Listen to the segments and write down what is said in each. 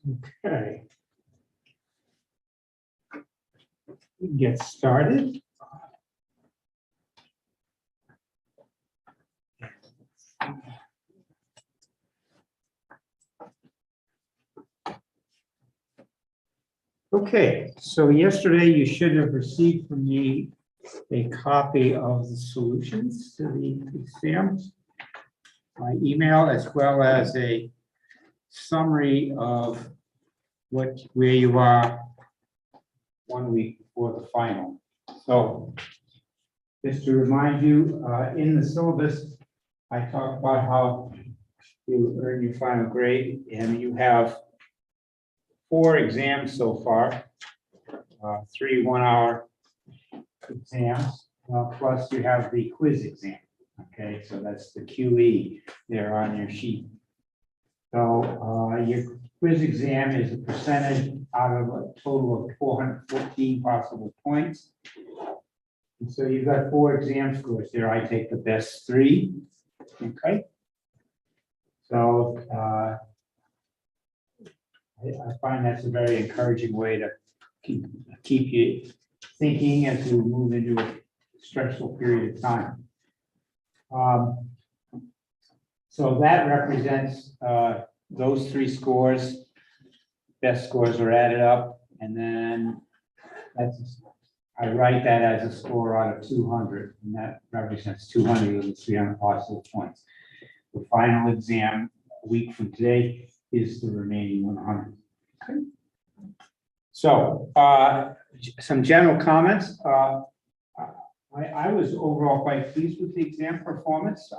Okay. We can get started. Okay, so yesterday you should have received from me a copy of the solutions to the exams by email, as well as a summary of where you are 1 week before the final. So just to remind you, in the syllabus, I talked about how you earn your final grade, and you have 4 exams so far, 3 1-hour exams, plus you have the quiz exam. Okay, so that's the QE there on your sheet. So your quiz exam is a percentage out of a total of 414 possible points. And so you've got 4 exam scores there. I take the best 3. Okay. So I find that's a very encouraging way to keep you thinking as you move into a stressful period of time. So that represents those 3 scores. Best scores are added up, and then I write that as a score out of 200, and that represents 200 of the 300 possible points. The final exam a week from today is the remaining 100. Okay. So some general comments. I was overall quite pleased with the exam performance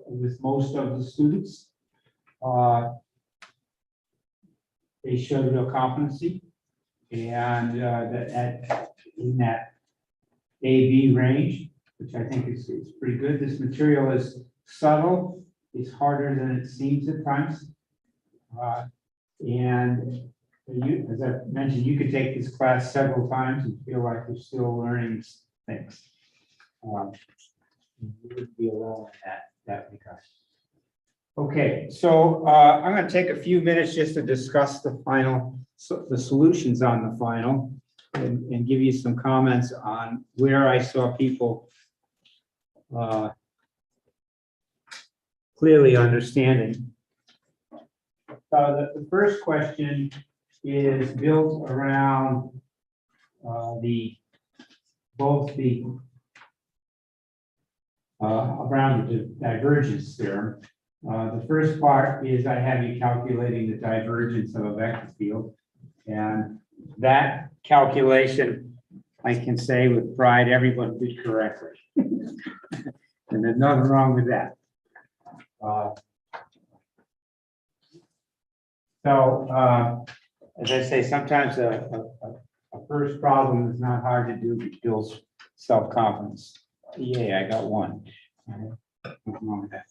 with most of the students. They showed real competency, and in that A-B range, which I think is pretty good. This material is subtle. It's harder than it seems at times. And you, as I mentioned, you could take this class several times and feel like you're still learning things. You wouldn't be alone in that regard. Okay, so I'm going to take a few minutes just to discuss the solutions on the final, and give you some comments on where I saw people clearly understanding. The first question is built around around the divergence theorem. The first part is I have you calculating the divergence of a vector field, and that calculation, I can say with pride, everyone did correctly. And there's nothing wrong with that. As I say, sometimes a first problem is not hard to do, it builds self-confidence. Yay, I got 1. Nothing wrong with that.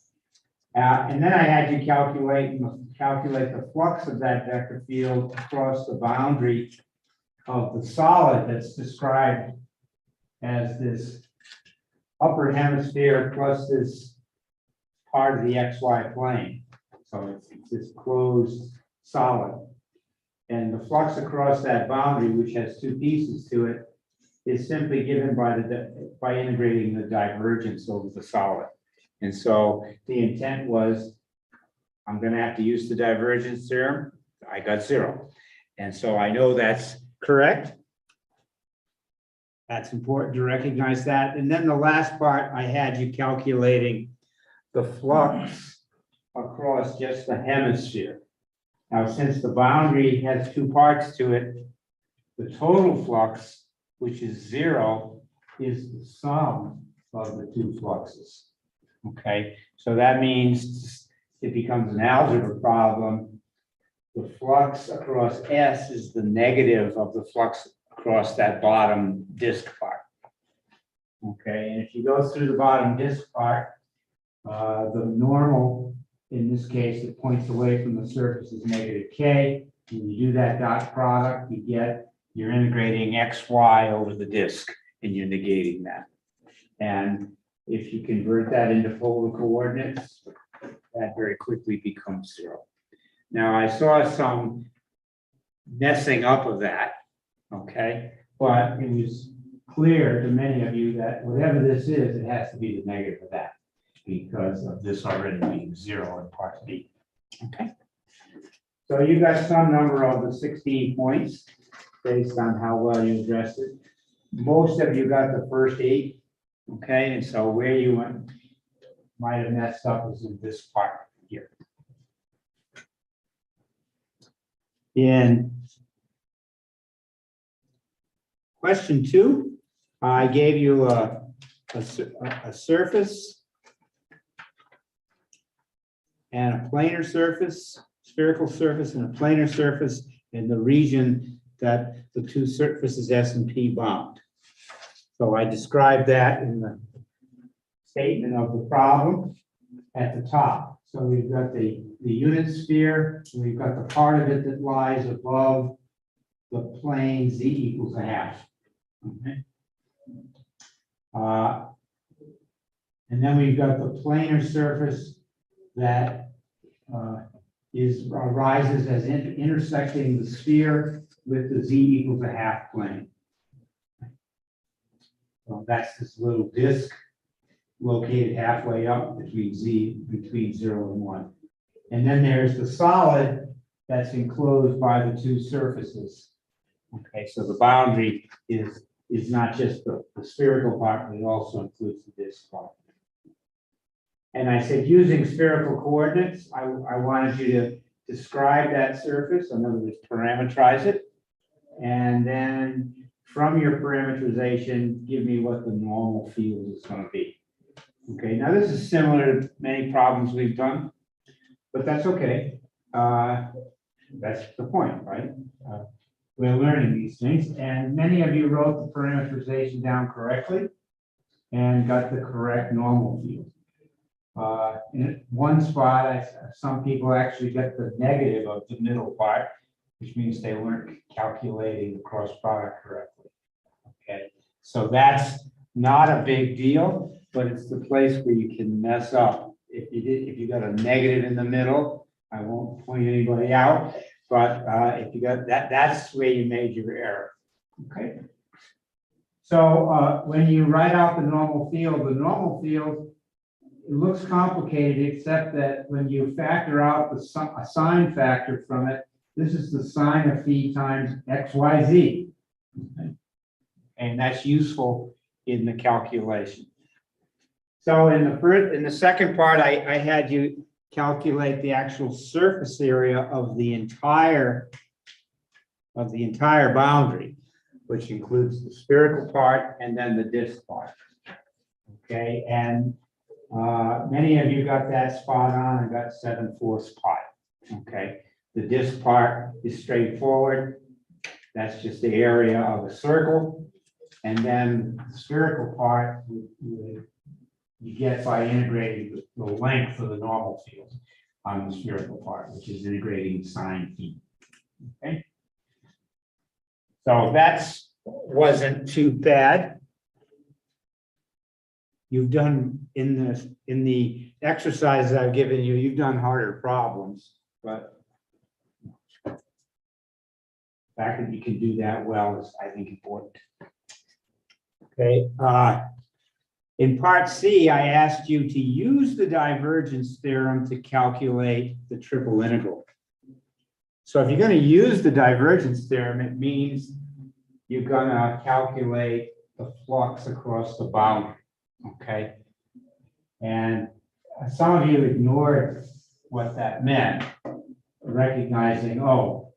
And then I had you calculate the flux of that vector field across the boundary of the solid that's described as this upper hemisphere plus this part of the XY plane. So it's this closed solid. And the flux across that boundary, which has 2 pieces to it, is simply given by integrating the divergence over the solid. And so the intent was, I'm going to have to use the divergence theorem. I got 0. And so I know that's correct. That's important to recognize that. And then the last part, I had you calculating the flux across just the hemisphere. Now, since the boundary has 2 parts to it, the total flux, which is 0, is the sum of the 2 fluxes. Okay, so that means it becomes an algebra problem. The flux across S is the negative of the flux across that bottom disk part. Okay, and if you go through the bottom disk part, the normal, in this case, it points away from the surface is -k. When you do that dot product, you're integrating XY over the disk, and you're negating that. And if you convert that into polar coordinates, that very quickly becomes 0. Now, I saw some messing up of that, okay? But it was clear to many of you that whatever this is, it has to be the negative of that because of this already being 0 in part B, okay? So you got some number of the 16 points based on how well you addressed it. Most of you got the first 8, okay? And so where you might have messed up is in this part here. In question 2, I gave you a surface and a planar surface, spherical surface and a planar surface in the region that the two surfaces S and P bound. So I described that in the statement of the problem at the top. So we've got the unit sphere, we've got the part of it that lies above the plane Z equals a half. Okay. And then we've got the planar surface that arises as intersecting the sphere with the Z equals a half plane. So that's this little disk located halfway up between 0 and 1. And then there's the solid that's enclosed by the two surfaces. Okay, so the boundary is not just the spherical part, but it also includes the disk part. And I said, using spherical coordinates, I wanted you to describe that surface, in other words, parameterize it. And then from your parameterization, give me what the normal field is going to be. Okay, now this is similar to many problems we've done, but that's okay. That's the point, right? We're learning these things, and many of you wrote the parameterization down correctly and got the correct normal field. In one spot, some people actually get the negative of the middle part, which means they weren't calculating the cross product correctly. Okay, so that's not a big deal, but it's the place where you can mess up. If you got a negative in the middle, I won't point anybody out, but if you got that, that's where you made your error. Okay. So when you write out the normal field, it looks complicated, except that when you factor out a sine factor from it, this is the sine of phi times XYZ. Okay. And that's useful in the calculation. So in the second part, I had you calculate the actual surface area of the entire boundary, which includes the spherical part and then the disk part. Okay, and many of you got that spot on and got 7/4 pi. Okay, the disk part is straightforward. That's just the area of a circle. And then the spherical part you get by integrating the length of the normal field on the spherical part, which is integrating sine phi. Okay. So that wasn't too bad. You've done in the exercises I've given you, you've done harder problems, but the fact that you can do that well is, I think, important. Okay. In part C, I asked you to use the divergence theorem to calculate the triple integral. So if you're going to use the divergence theorem, it means you're going to calculate the flux across the boundary. Okay. And some of you ignored what that meant, recognizing, oh,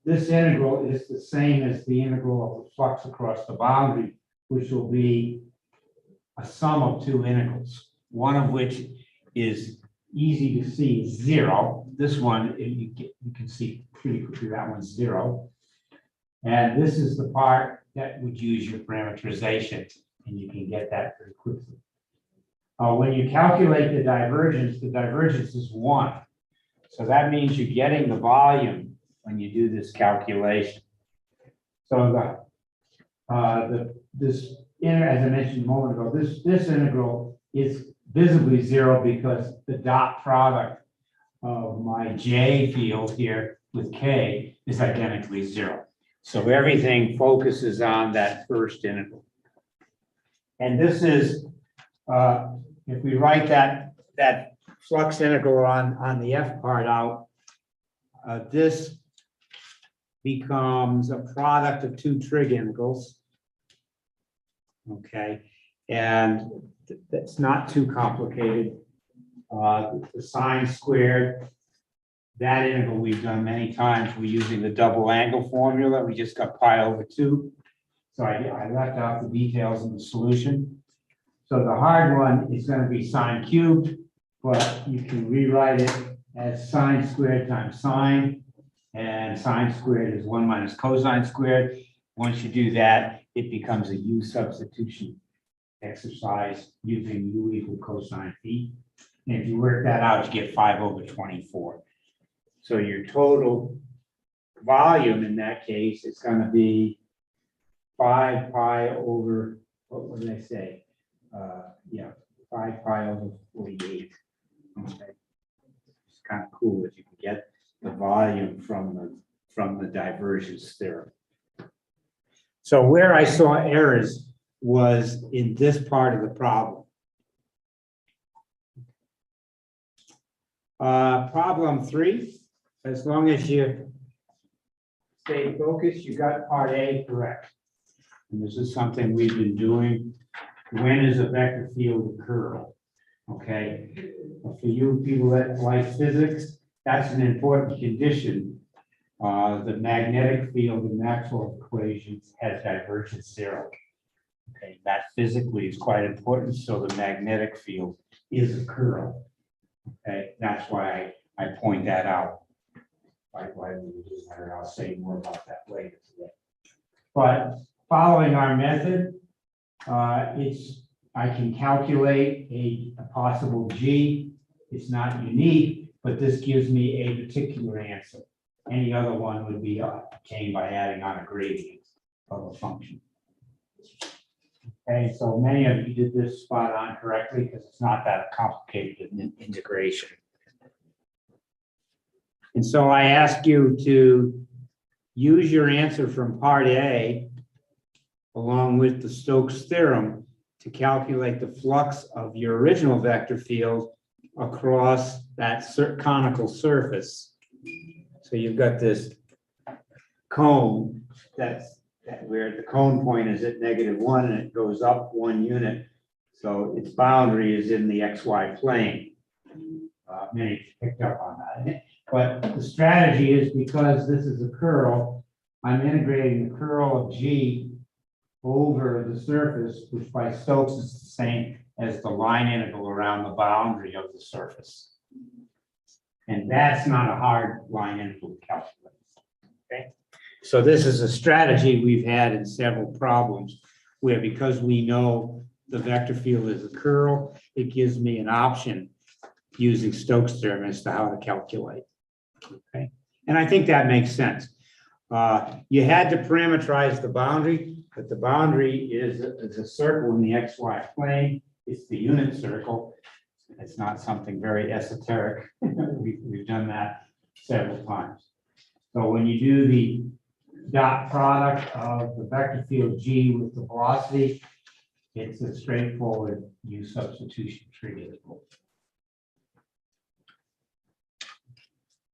this integral is the same as the integral of the flux across the boundary, which will be a sum of two integrals, one of which is easy to see 0. This one, you can see pretty quickly that one's 0. And this is the part that would use your parameterization, and you can get that very quickly. When you calculate the divergence is 1. So that means you're getting the volume when you do this calculation. So this, as I mentioned a moment ago, this integral is visibly 0 because the dot product of my J field here with K is identically 0. So everything focuses on that first integral. And this is, if we write that flux integral on the F part out, this becomes a product of two trig integrals. Okay, and that's not too complicated. The sine squared, that integral we've done many times. We're using the double angle formula. We just got pi over 2. So I left out the details in the solution. So the hard one is going to be sine cubed, but you can rewrite it as sine squared times sine, and sine squared is 1 minus cosine squared. Once you do that, it becomes a U substitution exercise using U equal cosine phi. And if you work that out, you get 5 over 24. So your total volume in that case is going to be 5 pi over, what did I say? 5 pi over 48. Okay. It's kind of cool if you can get the volume from the divergence theorem. So where I saw errors was in this part of the problem. Problem 3, as long as you stay focused, you got part A correct. And this is something we've been doing. When is a vector field a curl? Okay, for you people that like physics, that's an important condition. The magnetic field in Maxwell's equations has divergence 0. Okay, that physically is quite important. So the magnetic field is a curl. Okay, that's why I point that out. Why we do that, I'll say more about that later today. But following our method, I can calculate a possible G. It's not unique, but this gives me a particular answer. Any other one would be obtained by adding on a gradient of a function. Okay, so many of you did this spot on correctly because it's not that complicated in integration. And so I ask you to use your answer from part A along with the Stokes theorem to calculate the flux of your original vector field across that conical surface. So you've got this cone where the cone point is at -1 and it goes up 1 unit. So its boundary is in the XY plane. Many picked up on that. But the strategy is because this is a curl, I'm integrating the curl of G over the surface, which by Stokes is the same as the line integral around the boundary of the surface. And that's not a hard line integral to calculate. Okay. So this is a strategy we've had in several problems where, because we know the vector field is a curl, it gives me an option using Stokes' theorem as to how to calculate. Okay. And I think that makes sense. You had to parameterize the boundary, but the boundary is a circle in the XY plane. It's the unit circle. It's not something very esoteric. We've done that several times. So when you do the dot product of the vector field G with the velocity, it's a straightforward U substitution tree.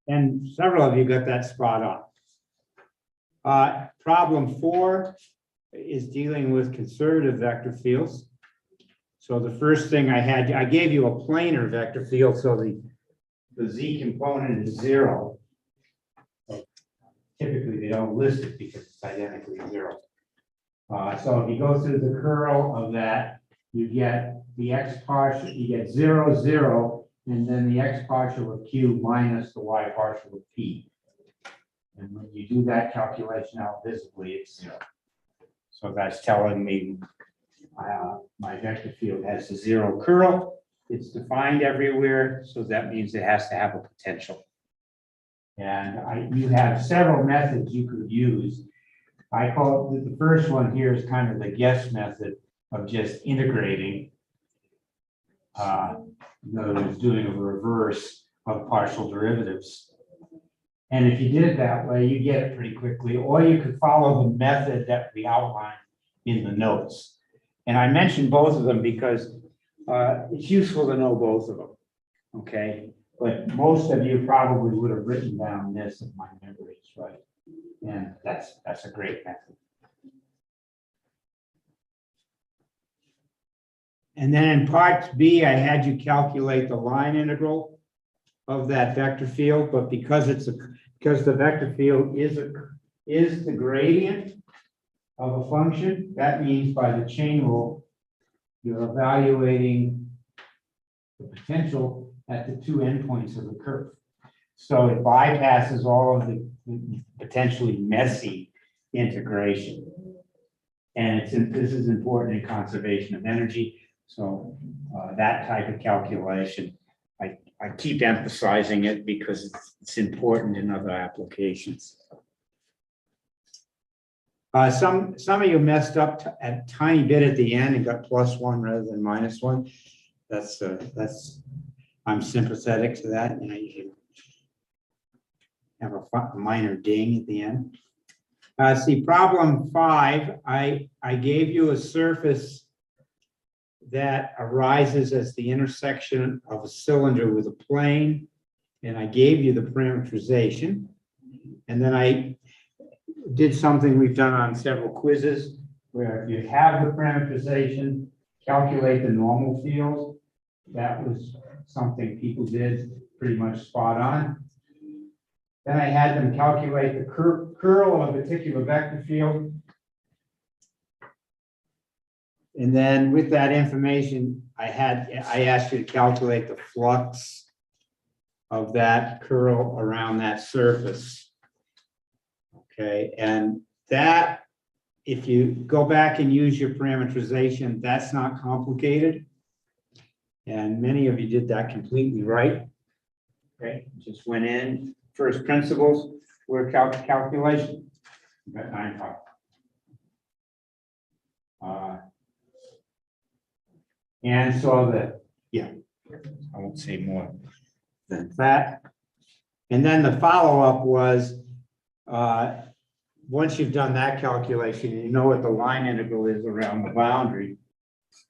And several of you got that spot on. Problem 4 is dealing with conservative vector fields. So the first thing I gave you a planar vector field, so the Z component is 0. So typically they don't list it because it's identically 0. So if you go through the curl of that, you get the x partial, you get 0, 0, and then the x partial of q minus the y partial of p. And when you do that calculation out visibly, it's 0. So that's telling me my vector field has a 0 curl. It's defined everywhere, so that means it has to have a potential. And you have several methods you could use. I call it, the first one here is kind of the guess method of just integrating. In other words, doing a reverse of partial derivatives. And if you did it that way, you get it pretty quickly, or you could follow the method that we outlined in the notes. And I mentioned both of them because it's useful to know both of them, okay? But most of you probably would have written down this if my memory is right. And that's a great method. And then in part B, I had you calculate the line integral of that vector field, but because the vector field is the gradient of a function, that means by the chain rule, you're evaluating the potential at the two endpoints of the curve. So it bypasses all of the potentially messy integration. And this is important in conservation of energy. So that type of calculation, I keep emphasizing it because it's important in other applications. Some of you messed up a tiny bit at the end and got +1 rather than -1. I'm sympathetic to that. You know, you have a minor ding at the end. See, problem 5, I gave you a surface that arises as the intersection of a cylinder with a plane, and I gave you the parameterization. And then I did something we've done on several quizzes, where you have the parameterization, calculate the normal field. That was something people did pretty much spot on. Then I had them calculate the curl of a particular vector field. And then with that information, I asked you to calculate the flux of that curl around that surface. Okay, and that, if you go back and use your parameterization, that's not complicated. And many of you did that completely right. Okay, just went in, first principles were calculation. You got 9 problems. And so I won't say more than that. And then the follow-up was, once you've done that calculation, you know what the line integral is around the boundary,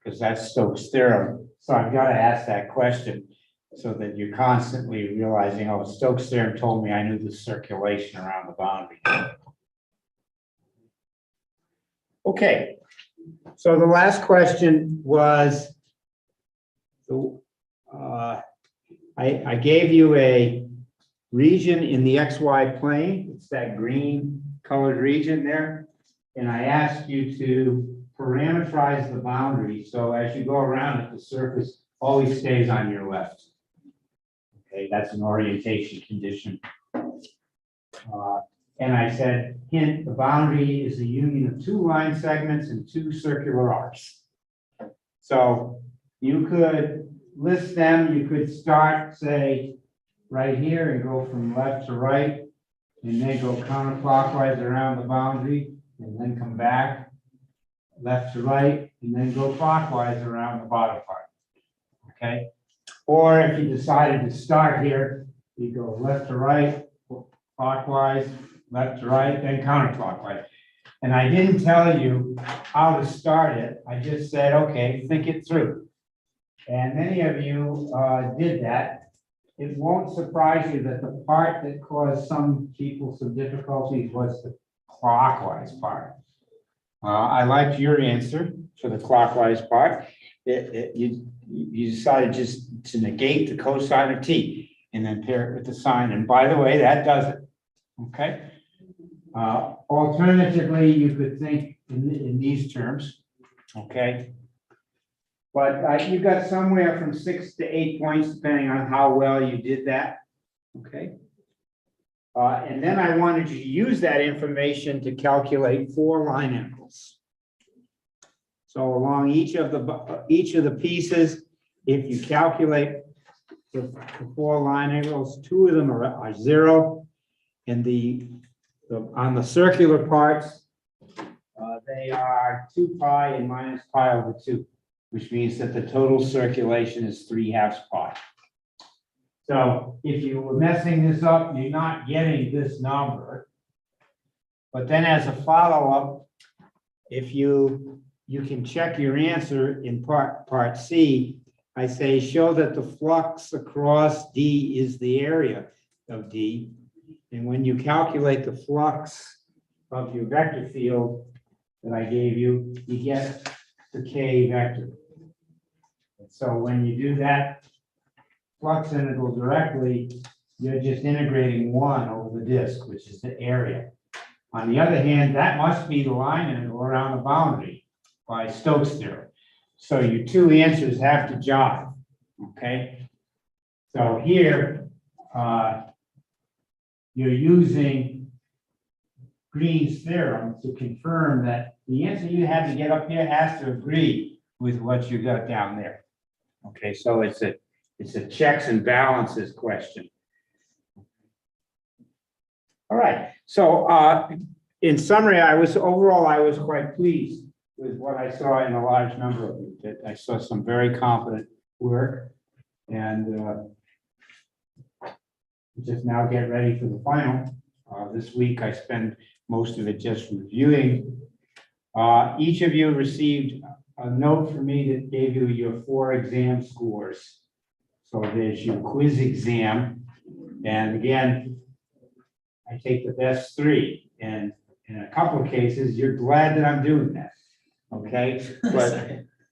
because that's Stokes' theorem. So I've got to ask that question so that you're constantly realizing, oh, Stokes' theorem told me I knew the circulation around the boundary. Okay, so the last question was, I gave you a region in the XY plane. It's that green colored region there. And I asked you to parameterize the boundary. So as you go around it, the surface always stays on your left. Okay, that's an orientation condition. And I said, hint, the boundary is the union of 2 line segments and 2 circular arcs. So you could list them. You could start, say, right here and go from left to right, and then go counterclockwise around the boundary, and then come back left to right, and then go clockwise around the bottom part. Okay? Or if you decided to start here, you go left to right, clockwise, left to right, then counterclockwise. And I didn't tell you how to start it. I just said, okay, think it through. And many of you did that. It won't surprise you that the part that caused some people some difficulties was the clockwise part. I liked your answer for the clockwise part. You decided just to negate the cosine of t and then pair it with the sine. And by the way, that does it. Okay. Alternatively, you could think in these terms. Okay. But you got somewhere from 6 to 8 points, depending on how well you did that. Okay. And then I wanted you to use that information to calculate 4 line integrals. So along each of the pieces, if you calculate the 4 line integrals, 2 of them are 0, and on the circular parts, they are 2 pi and minus pi over 2. Which means that the total circulation is 3/2 pi. So if you were messing this up, you're not getting this number. But then as a follow-up, if you can check your answer in part C, I say show that the flux across D is the area of D. And when you calculate the flux of your vector field that I gave you, you get the K vector. So when you do that flux integral directly, you're just integrating 1 over the disk, which is the area. On the other hand, that must be the line integral around the boundary by Stokes' theorem. So your two answers have to jive, okay? So here, you're using Green's theorem to confirm that the answer you had to get up here has to agree with what you got down there. Okay, so it's a checks and balances question. All right, so in summary, I was quite pleased with what I saw in a large number of you. That I saw some very competent work, and just now get ready for the final. This week I spend most of it just reviewing. Each of you received a note from me that gave you your 4 exam scores. So there's your quiz exam, and again, I take the best 3, and in a couple of cases, you're glad that I'm doing that, okay?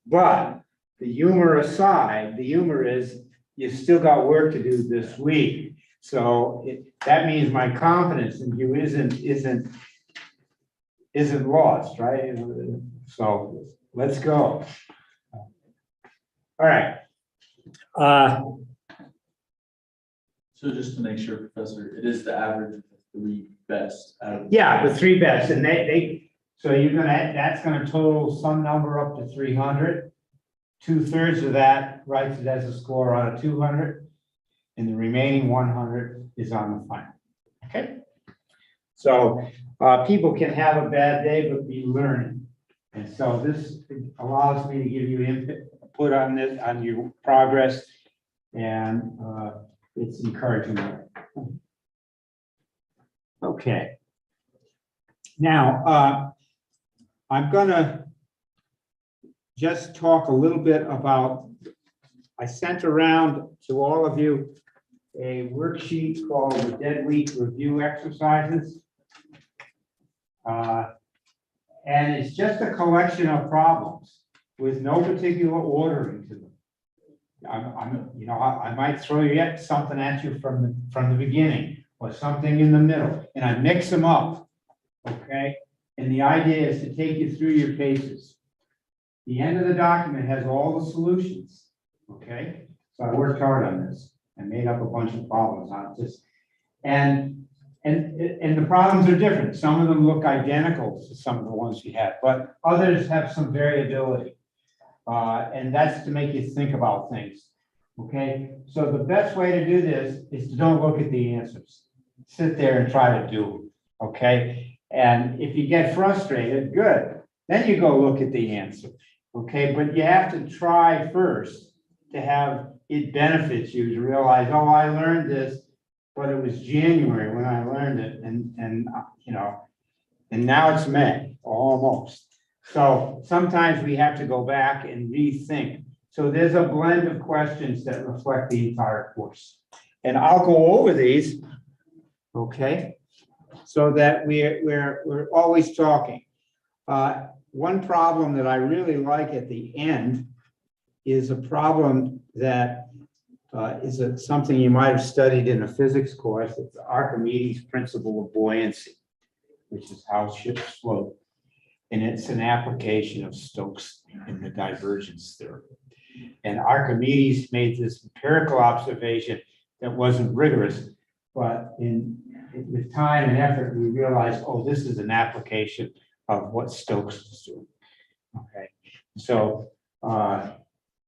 But the humor aside, the humor is you still got work to do this week. So that means my confidence in you isn't lost, right? So let's go. All right. So just to make sure, Professor, it is the average of the 3 best out of. Yeah, the 3 best, and so that's gonna total some number up to 300. 2/3 of that writes it as a score out of 200, and the remaining 100 is on the final. Okay? So people can have a bad day, but be learning. And so this allows me to give you input on this, on your progress, and it's encouraging. Okay. Now, I'm gonna just talk a little bit about, I sent around to all of you a worksheet called the Dead Week Review Exercises. And it's just a collection of problems with no particular ordering to them. I might throw yet something at you from the beginning or something in the middle, and I mix them up, okay? And the idea is to take you through your cases. The end of the document has all the solutions, okay? So I worked hard on this and made up a bunch of problems on this. And the problems are different. Some of them look identical to some of the ones you had, but others have some variability. And that's to make you think about things, okay? So the best way to do this is to don't look at the answers. Sit there and try to do them, okay? And if you get frustrated, good. Then you go look at the answer, okay? But you have to try first to have it benefits you to realize, oh, I learned this, but it was January when I learned it, and now it's May, almost. So sometimes we have to go back and rethink. So there's a blend of questions that reflect the entire course. And I'll go over these, okay? So that we're always talking. One problem that I really like at the end is a problem that is something you might have studied in a physics course. It's Archimedes' principle of buoyancy, which is how ships float. And it's an application of Stokes in the divergence theorem. And Archimedes made this empirical observation that wasn't rigorous, but with time and effort, we realized, oh, this is an application of what Stokes was doing. Okay, so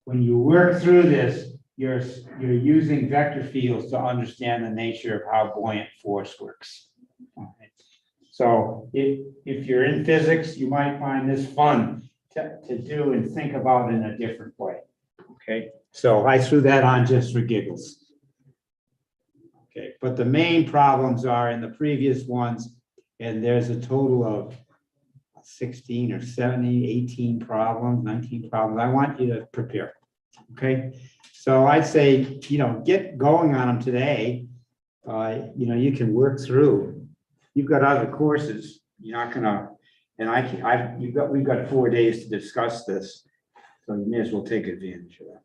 when you work through this, you're using vector fields to understand the nature of how buoyant force works. Okay. So if you're in physics, you might find this fun to do and think about in a different way. Okay, so I threw that on just for giggles. Okay, but the main problems are in the previous ones, and there's a total of 16 or 17, 18 problems, 19 problems. I want you to prepare, okay? So I'd say, get going on them today. You can work through. You've got other courses. You're not gonna, and we've got 4 days to discuss this. So you may as well take advantage of that.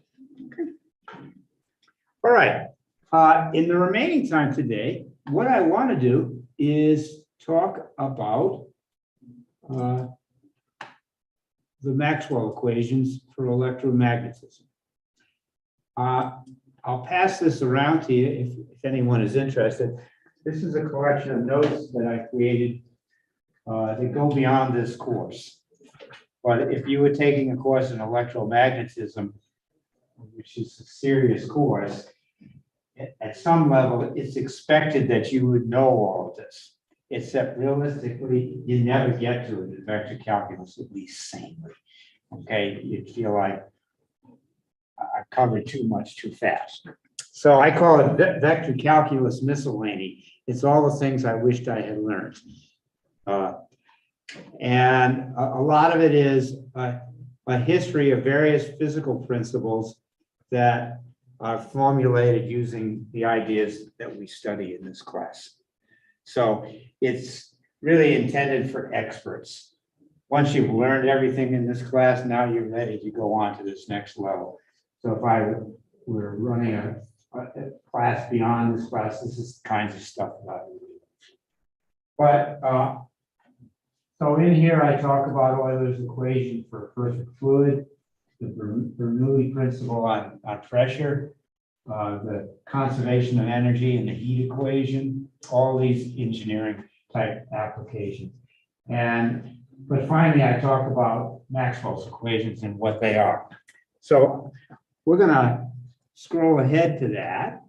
Okay. All right. In the remaining time today, what I want to do is talk about the Maxwell equations for electromagnetism. I'll pass this around to you if anyone is interested. This is a collection of notes that I created that go beyond this course. But if you were taking a course in electromagnetism, which is a serious course, at some level, it's expected that you would know all of this, except realistically, you never get to it in vector calculus, at least sanely. Okay, you feel like I covered too much too fast. So I call it vector calculus miscellany. It's all the things I wished I had learned. And a lot of it is a history of various physical principles that are formulated using the ideas that we study in this class. So it's really intended for experts. Once you've learned everything in this class, now you're ready to go on to this next level. So if I were running a class beyond this class, this is the kinds of stuff that I would do. But so in here, I talk about Euler's equation for a perfect fluid, the Bernoulli principle on pressure, the conservation of energy and the heat equation, all these engineering type applications. But finally, I talk about Maxwell's equations and what they are. So we're going to scroll ahead to that.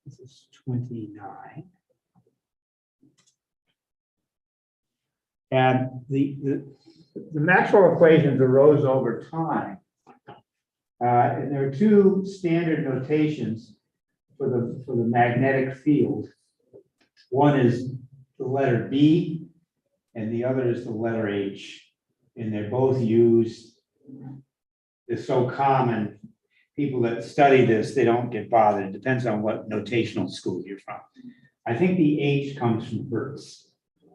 This is 29. And the Maxwell equations arose over time. And there are two standard notations for the magnetic field. One is the letter B, and the other is the letter H. And they're both used. They're so common. People that study this, they don't get bothered. It depends on what notational school you're from. I think the H comes from Hertz.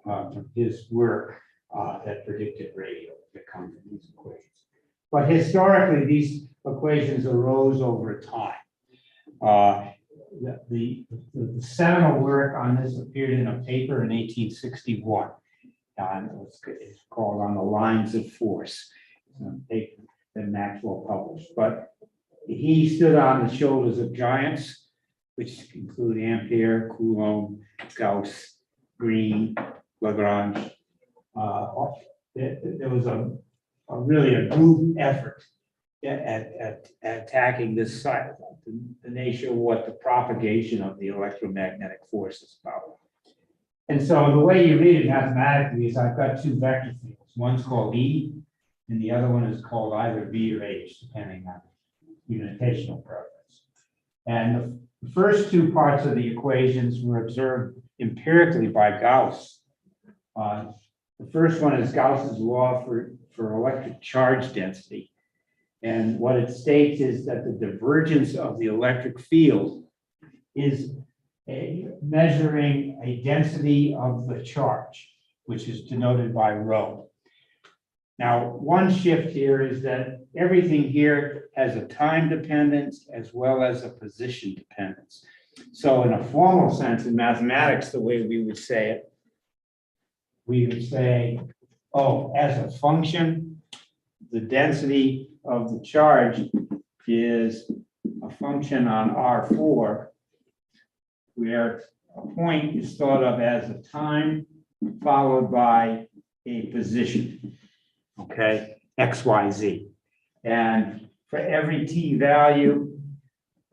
From his work that predicted radio that come from these equations. But historically, these equations arose over time. The seminal work on this appeared in a paper in 1861. It's called On the Lines of Force, a paper that Maxwell published. But he stood on the shoulders of giants, which include Ampere, Coulomb, Gauss, Green, Lagrange. There was really a group effort at attacking this side, the nature of what the propagation of the electromagnetic force is about. And so the way you read it mathematically is I've got two vector fields. One's called E, and the other one is called either V or H, depending on unitational preference. And the first two parts of the equations were observed empirically by Gauss. The first one is Gauss's law for electric charge density. And what it states is that the divergence of the electric field is measuring a density of the charge, which is denoted by rho. Now, one shift here is that everything here has a time dependence as well as a position dependence. So in a formal sense in mathematics, the way we would say it, we would say, oh, as a function, the density of the charge is a function on R4, where a point is thought of as a time followed by a position, okay, X, Y, Z. And for every T value,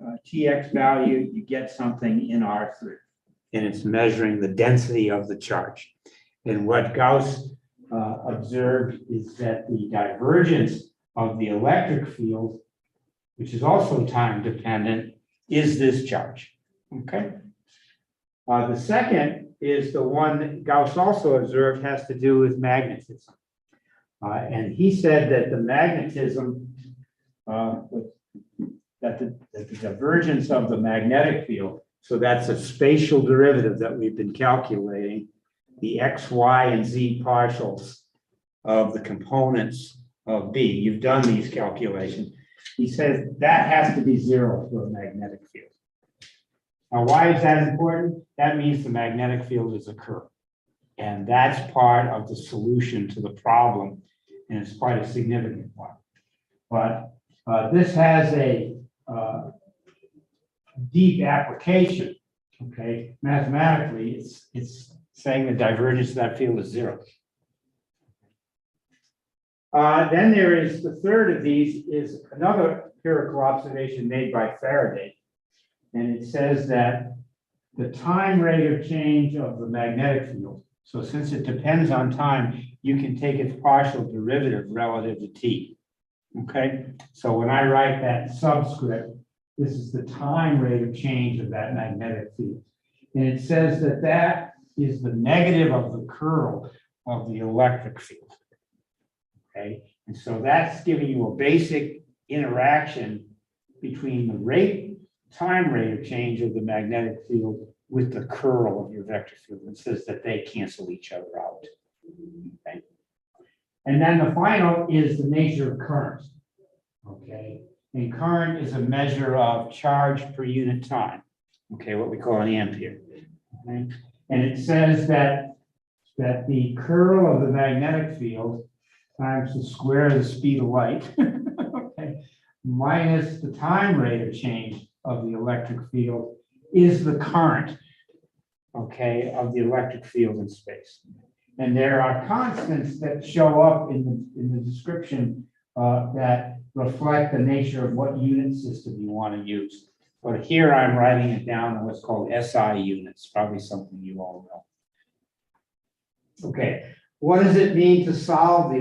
TX value, you get something in R3. And it's measuring the density of the charge. And what Gauss observed is that the divergence of the electric field which is also time dependent, is this charge, okay? The second is the one that Gauss also observed has to do with magnetism. And he said that the magnetism, that the divergence of the magnetic field, so that's a spatial derivative that we've been calculating, the x, y, and z partials of the components of B. You've done these calculations. He says that has to be zero for a magnetic field. Now, why is that important? That means the magnetic field is a curve. And that's part of the solution to the problem, and it's quite a significant one. But this has a deep application, okay? Mathematically, it's saying the divergence of that field is zero. Then there is the third of these is another empirical observation made by Faraday. And it says that the time rate of change of the magnetic field, so since it depends on time, you can take its partial derivative relative to t. Okay, so when I write that subscript, this is the time rate of change of that magnetic field. And it says that that is the negative of the curl of the electric field. Okay, and so that's giving you a basic interaction between the time rate of change of the magnetic field with the curl of your vector field. It says that they cancel each other out. Okay. And then the final is the nature of current. Okay, and current is a measure of charge per unit time. Okay, what we call an ampere. Okay. And it says that the curl of the magnetic field times the square of the speed of light, okay, minus the time rate of change of the electric field is the current, okay, of the electric field in space. And there are constants that show up in the description that reflect the nature of what unit system you want to use. But here I'm writing it down in what's called SI units, probably something you all know. Okay, what does it mean to solve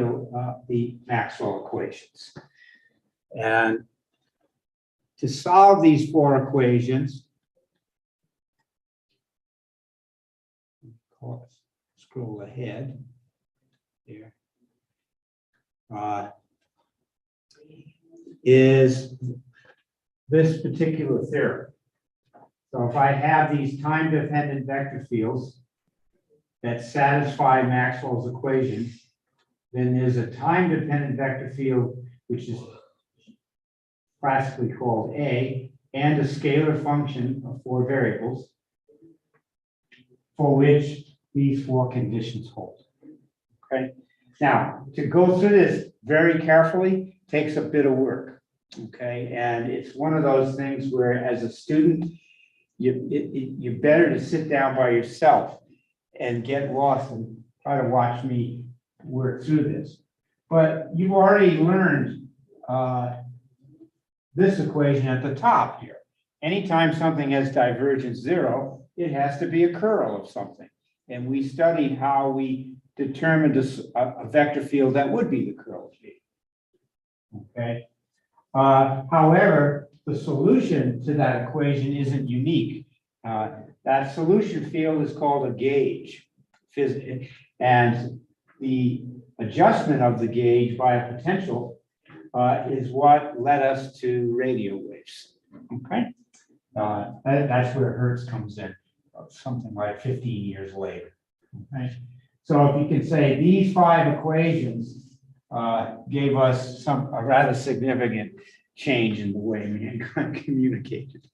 the Maxwell equations? And to solve these four equations, scroll ahead here, is this particular theorem. So if I have these time-dependent vector fields that satisfy Maxwell's equation, then there's a time-dependent vector field, which is classically called A, and a scalar function of four variables for which these four conditions hold. Okay. Now, to go through this very carefully takes a bit of work. Okay, and it's one of those things where, as a student, you're better to sit down by yourself and get lost and try to watch me work through this. But you've already learned this equation at the top here. Anytime something has divergence zero, it has to be a curl of something. And we studied how we determined a vector field that would be the curl of G. Okay. However, the solution to that equation isn't unique. That solution field is called a gauge. And the adjustment of the gauge by a potential is what led us to radio waves. Okay. That's where Hertz comes in, something like 15 years later. Okay. So if you can say these five equations gave us a rather significant change in the way mankind communicated.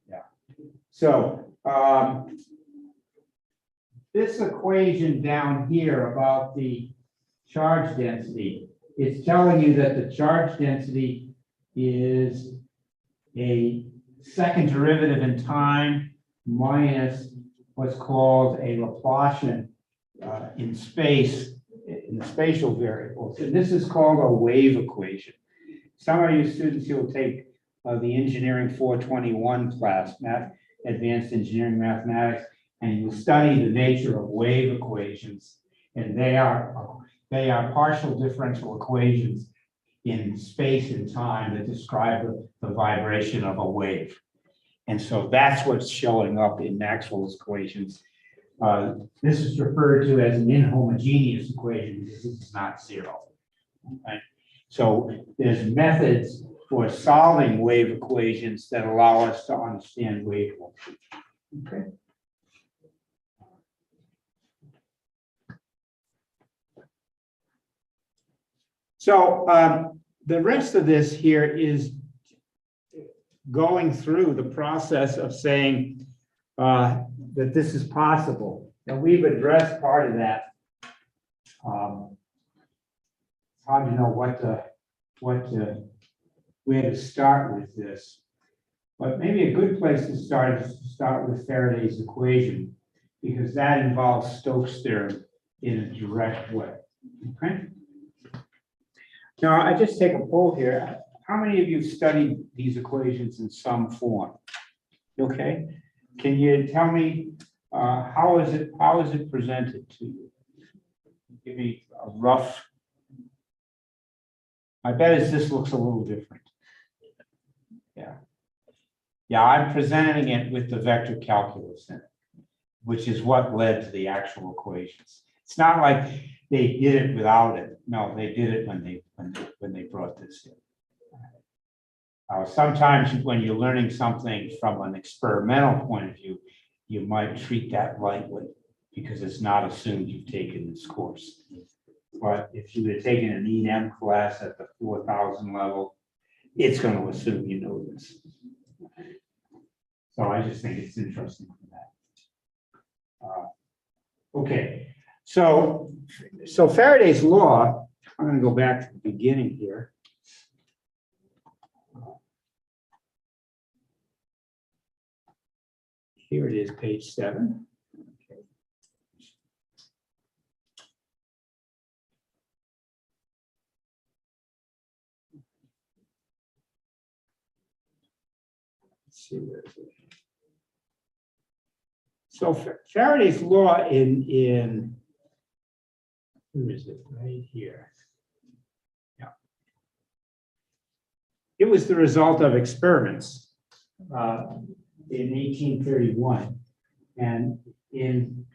Yeah. So this equation down here about the charge density, it's telling you that the charge density is a second derivative in time minus what's called a Laplacian in space, in the spatial variables. And this is called a wave equation. Some of you students, you'll take the engineering 421 class, advanced engineering mathematics, and you study the nature of wave equations. And they are partial differential equations in space and time that describe the vibration of a wave. And so that's what's showing up in Maxwell's equations. This is referred to as an inhomogeneous equation because this is not zero. Okay? So there's methods for solving wave equations that allow us to understand wave function. Okay. So the rest of this here is going through the process of saying that this is possible. And we've addressed part of that. It's hard to know where to start with this. But maybe a good place to start is to start with Faraday's equation, because that involves Stokes' theorem in a direct way. Okay. Now, I just take a poll here. How many of you studied these equations in some form? Okay. Can you tell me how is it presented to you? Give me a rough. My bet is this looks a little different. Yeah. Yeah, I'm presenting it with the vector calculus in it, which is what led to the actual equations. It's not like they did it without it. No, they did it when they brought this in. Sometimes when you're learning something from an experimental point of view, you might treat that lightly because it's not assumed you've taken this course. But if you had taken an E&M class at the 4,000 level, it's going to assume you know this. So I just think it's interesting for that. Okay, so Faraday's law, I'm going to go back to the beginning here. Here it is, page 7. Okay. Let's see where is it. So Faraday's law where is it? Right here. Yeah. It was the result of experiments in 1831. And in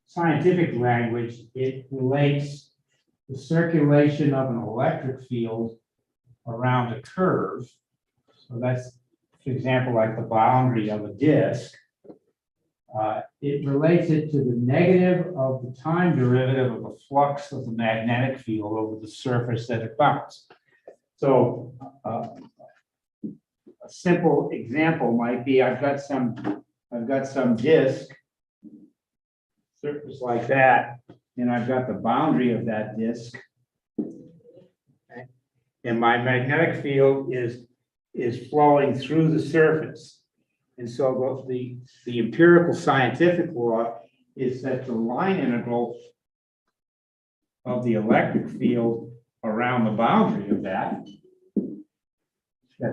scientific language, it relates the circulation of an electric field around a curve. So that's, for example, like the boundary of a disk. It relates it to the negative of the time derivative of the flux of the magnetic field over the surface that it bounds. So a simple example might be I've got some disk surface like that, and I've got the boundary of that disk, okay? And my magnetic field is flowing through the surface. And so the empirical scientific law is that the line integral of the electric field around the boundary of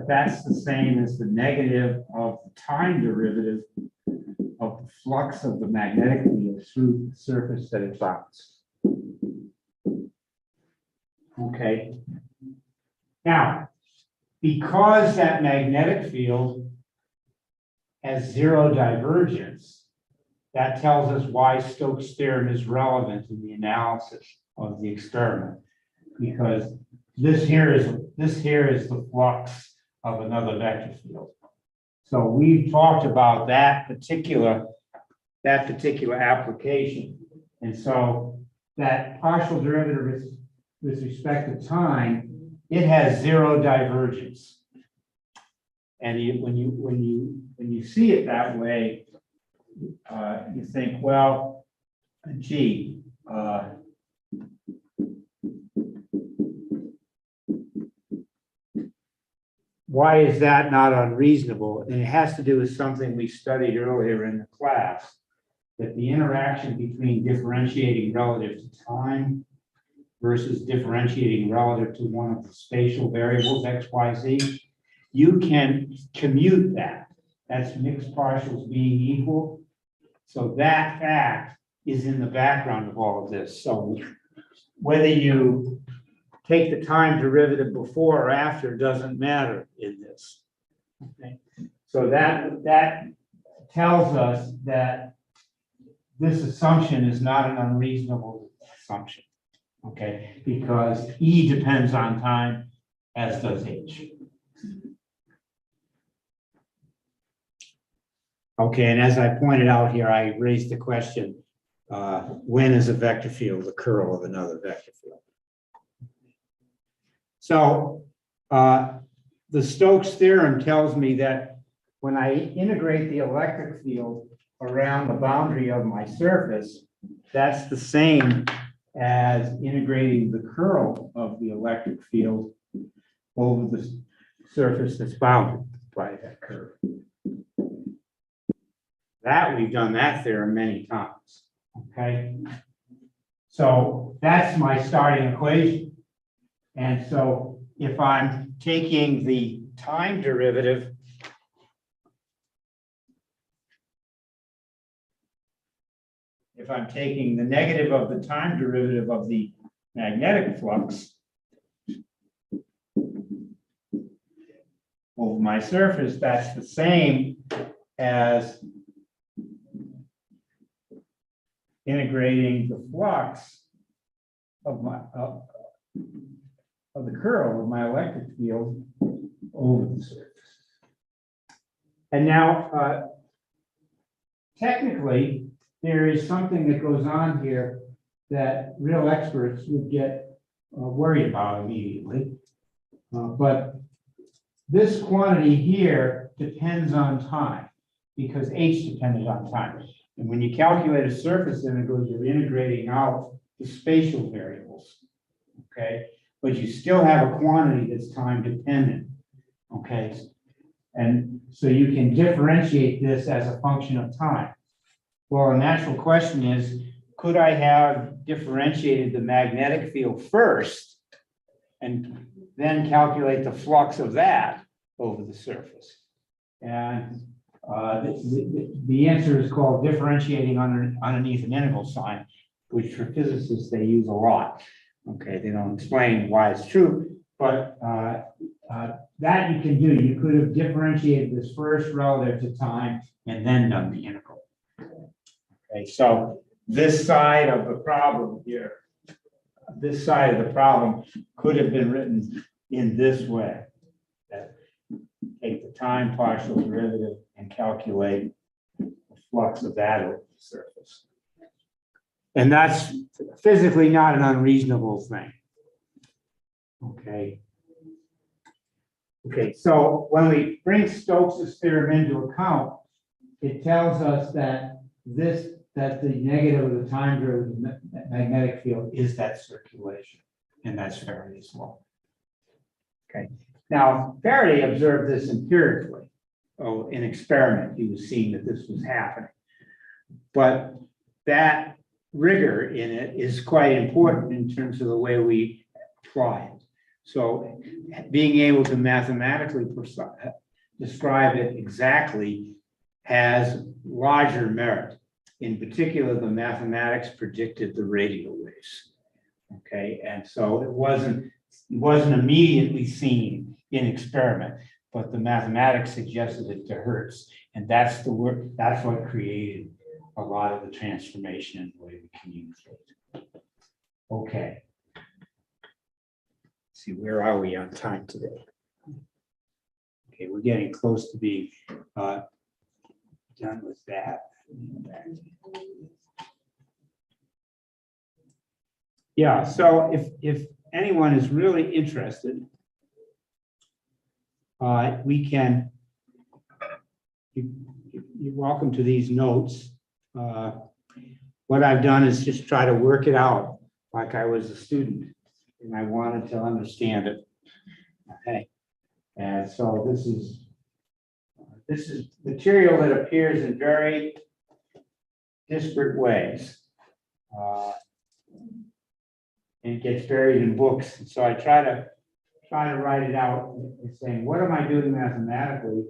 that's the same as the negative of the time derivative of the flux of the magnetic field through the surface that it bounds. Okay. Now, because that magnetic field has zero divergence, that tells us why Stokes' theorem is relevant in the analysis of the experiment, because this here is the flux of another vector field. So we've talked about that particular application, and so that partial derivative with respect to time, it has zero divergence. And when you see it that way, you think, well, gee, why is that not unreasonable? And it has to do with something we studied earlier in the class, that the interaction between differentiating relative to time versus differentiating relative to one of the spatial variables, x, y, z, you can commute that. That's mixed partials being equal. So that fact is in the background of all of this. So whether you take the time derivative before or after doesn't matter in this. Okay, so that tells us that this assumption is not an unreasonable assumption. Okay, because E depends on time, as does H. Okay, and as I pointed out here, I raised the question, when is a vector field the curl of another vector field? So the Stokes theorem tells me that when I integrate the electric field around the boundary of my surface, that's the same as integrating the curl of the electric field over the surface that's bounded by that curve. That we've done that theorem many times, okay? So that's my starting equation. And so if I'm taking the time derivative, if I'm taking the negative of the time derivative of the magnetic flux over my surface, that's the same as integrating the flux of my of the curl of my electric field over the surface. And now, technically, there is something that goes on here that real experts would get worried about immediately. But this quantity here depends on time because H depended on time. And when you calculate a surface integral, you're integrating out the spatial variables, okay? But you still have a quantity that's time dependent, okay? And so you can differentiate this as a function of time. Well, a natural question is, could I have differentiated the magnetic field first and then calculate the flux of that over the surface? And the answer is called differentiating underneath an integral sign, which for physicists they use a lot. Okay, they don't explain why it's true, but that you can do. You could have differentiated this first relative to time and then done the integral. Okay, so this side of the problem here, this side of the problem could have been written in this way. That take the time partial derivative and calculate the flux of that over the surface. And that's physically not an unreasonable thing. Okay. Okay, so when we bring Stokes' theorem into account, it tells us that that the negative of the time derivative of the magnetic field is that circulation, and that's Faraday's law. Okay. Now, Faraday observed this empirically. Oh, in experiment, he was seeing that this was happening. But that rigor in it is quite important in terms of the way we apply it. So being able to mathematically describe it exactly has larger merit. In particular, the mathematics predicted the radial waves. Okay, and so it wasn't immediately seen in experiment, but the mathematics suggested it to Hertz, and that's the work. That's what created a lot of the transformation in the way we communicate. Okay. Let's see, where are we on time today? Okay, we're getting close to being done with that. Yeah, so if anyone is really interested, we can, you're welcome to these notes. What I've done is just try to work it out like I was a student and I wanted to understand it. Okay, and so this is material that appears in very disparate ways. And it gets buried in books. So I try to write it out and saying, what am I doing mathematically?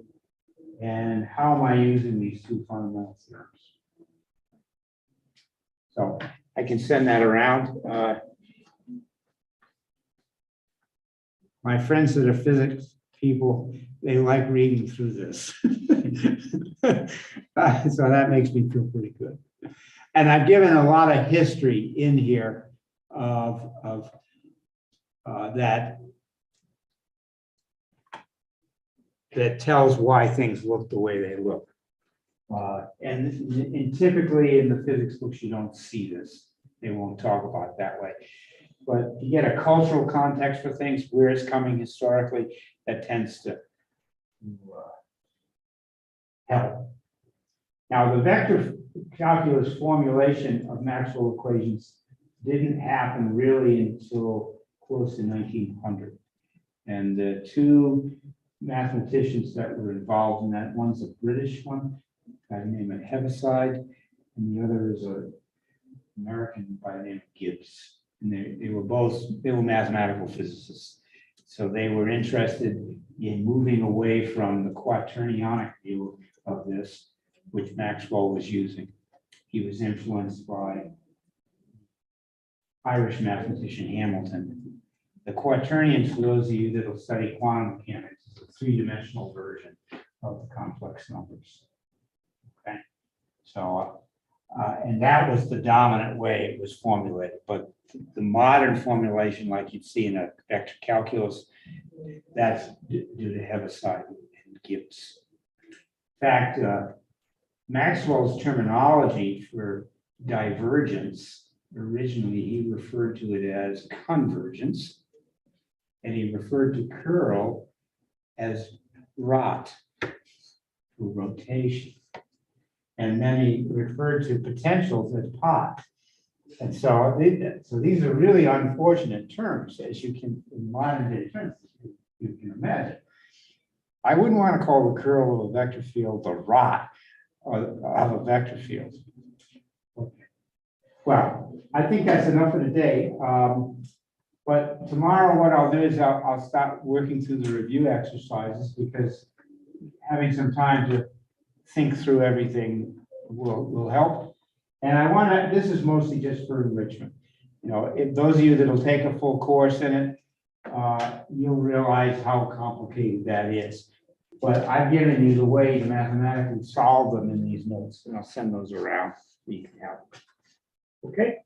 And how am I using these two fundamental theorems? So I can send that around. My friends that are physics people, they like reading through this. So that makes me feel pretty good. And I've given a lot of history in here of that tells why things look the way they look. And typically in the physics books, you don't see this. They won't talk about it that way. But you get a cultural context for things, where it's coming historically, that tends to help. Now, the vector calculus formulation of Maxwell equations didn't happen really until close to 1900. And the two mathematicians that were involved in that, one's a British one, by the name of Heaviside, and the other is an American by the name of Gibbs. And they were mathematical physicists. So they were interested in moving away from the quaternionic view of this, which Maxwell was using. He was influenced by Irish mathematician Hamilton. The quaternions, for those of you that will study quantum mechanics, is a three-dimensional version of the complex numbers. Okay, so and that was the dominant way it was formulated. But the modern formulation, like you'd see in a vector calculus, that's due to Heaviside and Gibbs. In fact, Maxwell's terminology for divergence, originally he referred to it as convergence, and he referred to curl as rot, for rotation. And then he referred to potentials as pot. And so these are really unfortunate terms, as you can, in modern day terms, you can imagine. I wouldn't want to call the curl of a vector field the rot of a vector field. Okay. Well, I think that's enough for today. But tomorrow what I'll do is I'll start working through the review exercises, because having some time to think through everything will help. And I want to, this is mostly just for enrichment. You know, if those of you that'll take a full course in it, you'll realize how complicated that is. But I've given you the way to mathematically solve them in these notes, and I'll send those around so you can have them. Okay?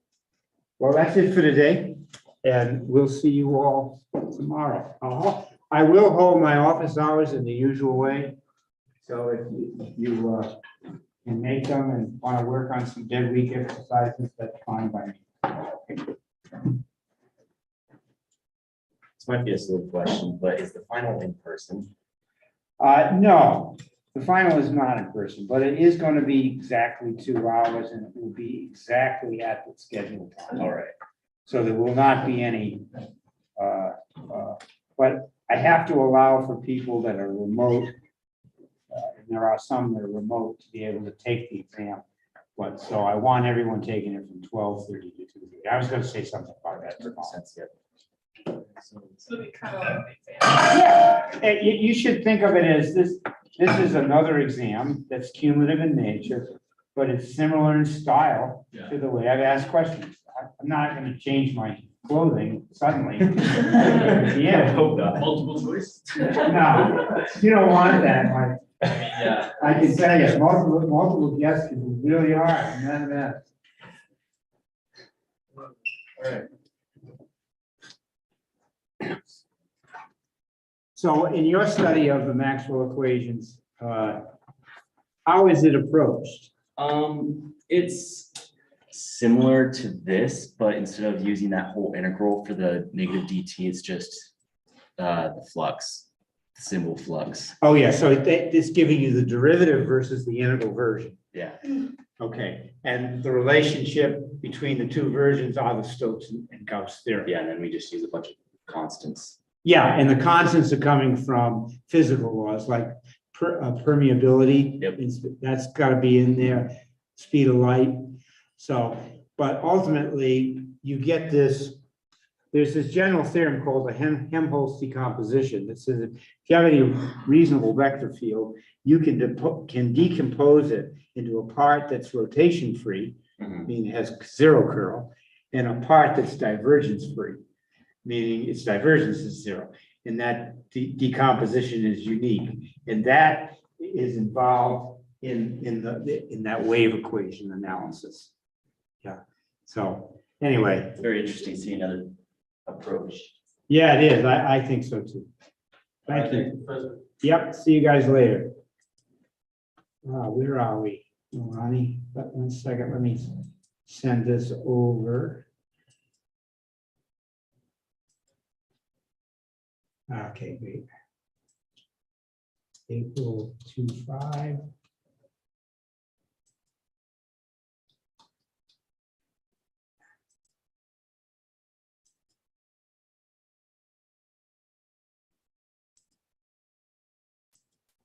Well, that's it for today, and we'll see you all tomorrow. I will hold my office hours in the usual way. So if you can make them and want to work on some dead week exercises, that's fine by me. Okay. This might be a silly question, but is the final in person? No, the final is not in person, but it is going to be exactly 2 hours, and it will be exactly at the scheduled time. All right. So there will not be any, but I have to allow for people that are remote. And there are some that are remote to be able to take the exam. But so I want everyone taking it from 12:30 to 2:30. I was going to say something about that. Makes sense, yeah. So we kind of like the exam. Yeah, you should think of it as this is another exam that's cumulative in nature, but it's similar in style to the way I've asked questions. I'm not going to change my clothing suddenly. I hope not. Multiple choice? No, you don't want that, Mike. Yeah. I can tell you, multiple guests can be really hard, mathematics. All right. So in your study of the Maxwell equations, how is it approached? It's similar to this, but instead of using that whole integral for the negative dt, it's just the flux, the symbol flux. Oh, yeah, so it's giving you the derivative versus the integral version. Yeah. Okay, and the relationship between the two versions are the Stokes and Gauss theorem. Yeah, and then we just use a bunch of constants. Yeah, and the constants are coming from physical laws like permeability. Yep. That's got to be in there, speed of light. So, but ultimately you get this, there's this general theorem called the Helmholtz decomposition that says if you have any reasonable vector field, you can decompose it into a part that's rotation free, meaning it has zero curl, and a part that's divergence free, meaning its divergence is zero. and that decomposition is unique. And that is involved in that wave equation analysis. Yeah, so anyway, It's very interesting seeing another approach. yeah, it is. I think so too. Thank you. Professor. Yep, see you guys later. Where are we? Ronnie, one second, let me send this over. Okay, wait. April 25.